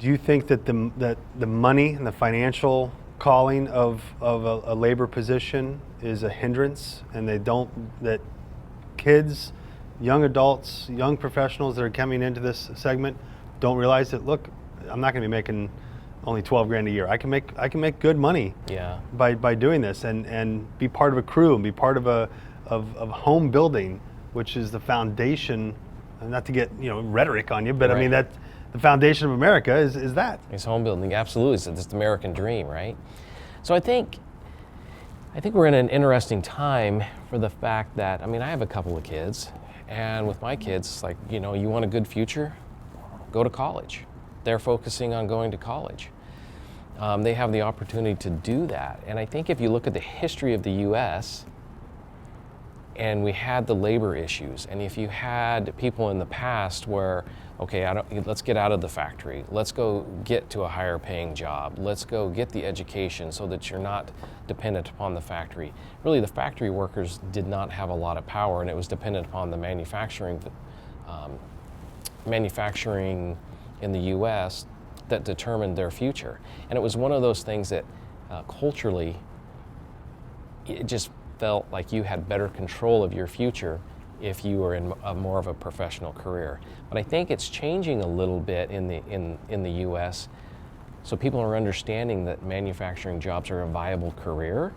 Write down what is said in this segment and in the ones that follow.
Do you think that the money and the financial calling of a labor position is a hindrance, and that kids, young adults, young professionals that are coming into this segment don't realize that, look, I'm not going to be making only 12 grand a year. I can make good money by doing this, and be part of a crew and be part of of home building, which is the foundation. Not to get rhetoric on you, but Right. I mean that the foundation of America is that. It's home building, absolutely. It's the American dream, right? So I think we're in an interesting time for the fact that, I mean, I have a couple of kids, and with my kids, it's like, you want a good future, go to college. They're focusing on going to college. They have the opportunity to do that. And I think if you look at the history of the U.S., and we had the labor issues, and if you had people in the past where, okay, let's get out of the factory, let's go get to a higher paying job, let's go get the education so that you're not dependent upon the factory. Really, the factory workers did not have a lot of power, and it was dependent upon the manufacturing in the U.S. that determined their future. And it was one of those things that culturally, it just felt like you had better control of your future if you were in more of a professional career. But I think it's changing a little bit in the U.S. So people are understanding that manufacturing jobs are a viable career,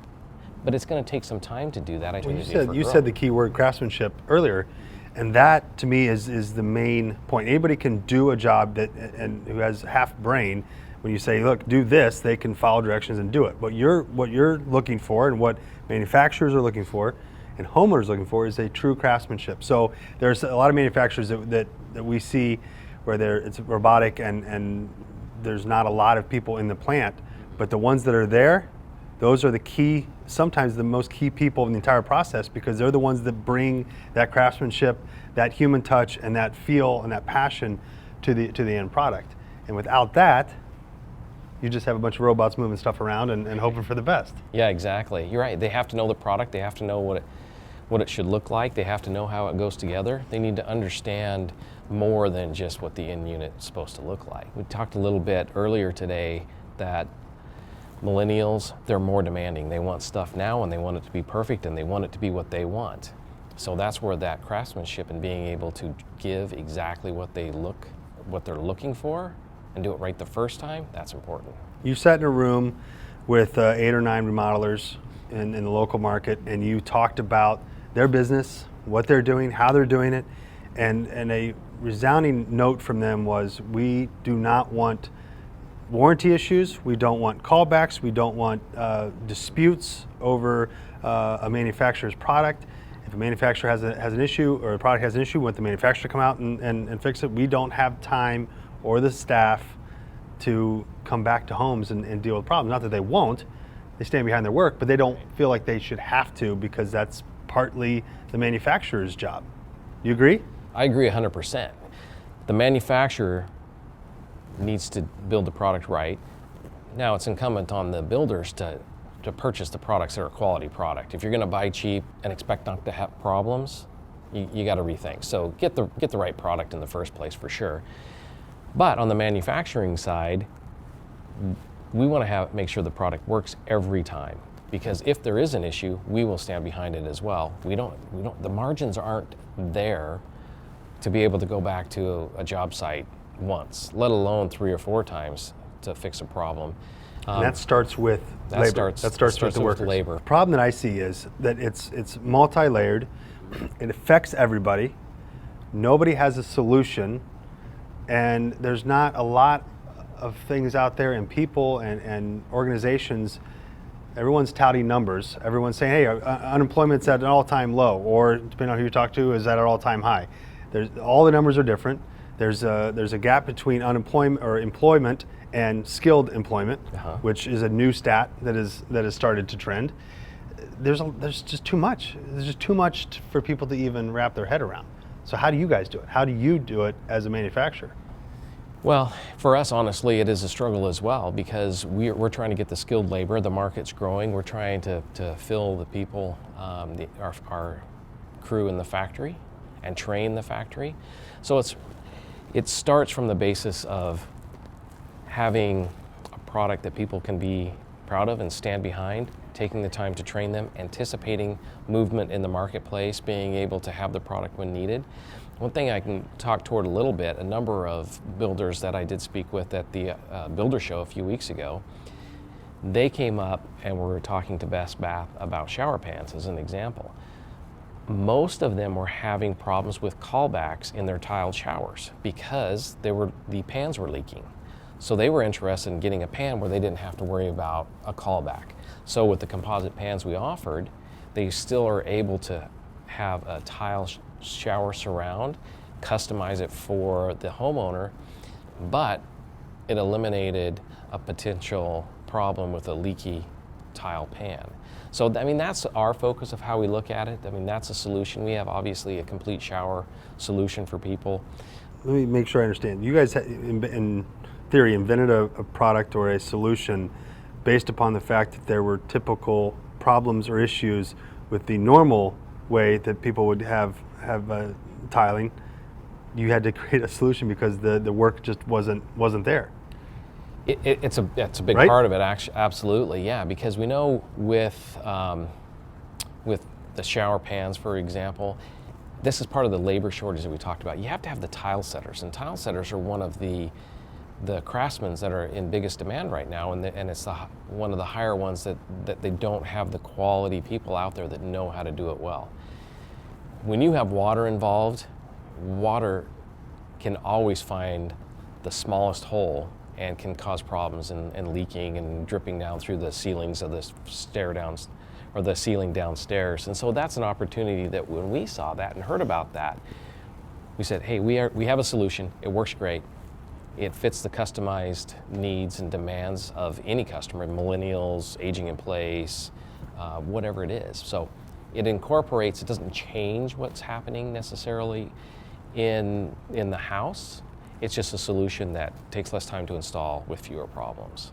but it's going to take some time to do that. You said the key word craftsmanship earlier, and that to me is the main point. Anybody can do a job and who has half brain. When you say, look, do this, they can follow directions and do it. What you're looking for, and what manufacturers are looking for, and homeowners are looking for, is a true craftsmanship. So there's a lot of manufacturers that we see where it's robotic and there's not a lot of people in the plant, but the ones that are there, those are the key, sometimes the most key people in the entire process, because they're the ones that bring that craftsmanship, that human touch, and that feel and that passion to the end product. And without that, you just have a bunch of robots moving stuff around and hoping for the best. Yeah, exactly. You're right. They have to know the product. They have to know what it should look like. They have to know how it goes together. They need to understand more than just what the end unit is supposed to look like. We talked a little bit earlier today that millennials, they're more demanding. They want stuff now, and they want it to be perfect, and they want it to be what they want. So that's where that craftsmanship and being able to give exactly what they're looking for and do it right the first time, that's important. You sat in a room with 8 or 9 remodelers in the local market, and you talked about their business, what they're doing, how they're doing it, and a resounding note from them was, we do not want warranty issues, we don't want callbacks, we don't want disputes over a manufacturer's product. If a manufacturer has an issue, or a product has an issue, we want the manufacturer to come out and fix it. We don't have time or the staff to come back to homes and deal with problems. Not that they won't, they stand behind their work, but they don't feel like they should have to, because that's partly the manufacturer's job. You agree? I agree 100%. The manufacturer needs to build the product right. Now it's incumbent on the builders to purchase the products that are a quality product. If you're going to buy cheap and expect not to have problems, you got to rethink. So get the right product in the first place, for sure. But on the manufacturing side, we want to make sure the product works every time, because if there is an issue, we will stand behind it as well. The margins aren't there to be able to go back to a job site once, let alone 3 or 4 times to fix a problem. And that starts with labor. That starts with the workers. Labor. The problem that I see is that it's multi-layered. It affects everybody. Nobody has a solution. And there's not a lot of things out there, and people and organizations, everyone's touting numbers. Everyone's saying, hey, unemployment's at an all-time low, or depending on who you talk to, is at an all-time high. All the numbers are different. There's a gap between unemployment or employment and skilled employment, which is a new stat that has started to trend. There's just too much. There's just too much for people to even wrap their head around. So how do you guys do it? How do you do it as a manufacturer? Well, for us, honestly, it is a struggle as well, because we're trying to get the skilled labor. The market's growing. We're trying to fill the people, our crew in the factory, and train the factory. So it starts from the basis of having a product that people can be proud of and stand behind, taking the time to train them, anticipating movement in the marketplace, being able to have the product when needed. One thing I can talk toward a little bit, a number of builders that I did speak with at the builder show a few weeks ago, they came up and were talking to Bestbath about shower pans as an example. Most of them were having problems with callbacks in their tiled showers because the pans were leaking. So they were interested in getting a pan where they didn't have to worry about a callback. So with the composite pans we offered, they still are able to have a tile shower surround, customize it for the homeowner, but it eliminated a potential problem with a leaky tile pan. So, I mean, that's our focus of how we look at it. I mean, that's a solution. We have obviously a complete shower solution for people. Let me make sure I understand. You guys, in theory, invented a product or a solution based upon the fact that there were typical problems or issues with the normal way that people would have tiling. You had to create a solution because the work just wasn't there. It's a big Right? part of it, actually, absolutely, yeah. Because we know with the shower pans, for example, this is part of the labor shortage that we talked about. You have to have the tile setters, and tile setters are one of the craftsmen that are in biggest demand right now, and it's one of the higher ones that they don't have the quality people out there that know how to do it well. When you have water involved, water can always find the smallest hole and can cause problems and leaking and dripping down through the ceilings of the stair down or the ceiling downstairs. And so that's an opportunity that when we saw that and heard about that, we said, hey, we have a solution. It works great. It fits the customized needs and demands of any customer, millennials, aging in place, whatever it is. So it incorporates, it doesn't change what's happening necessarily in the house. It's just a solution that takes less time to install with fewer problems.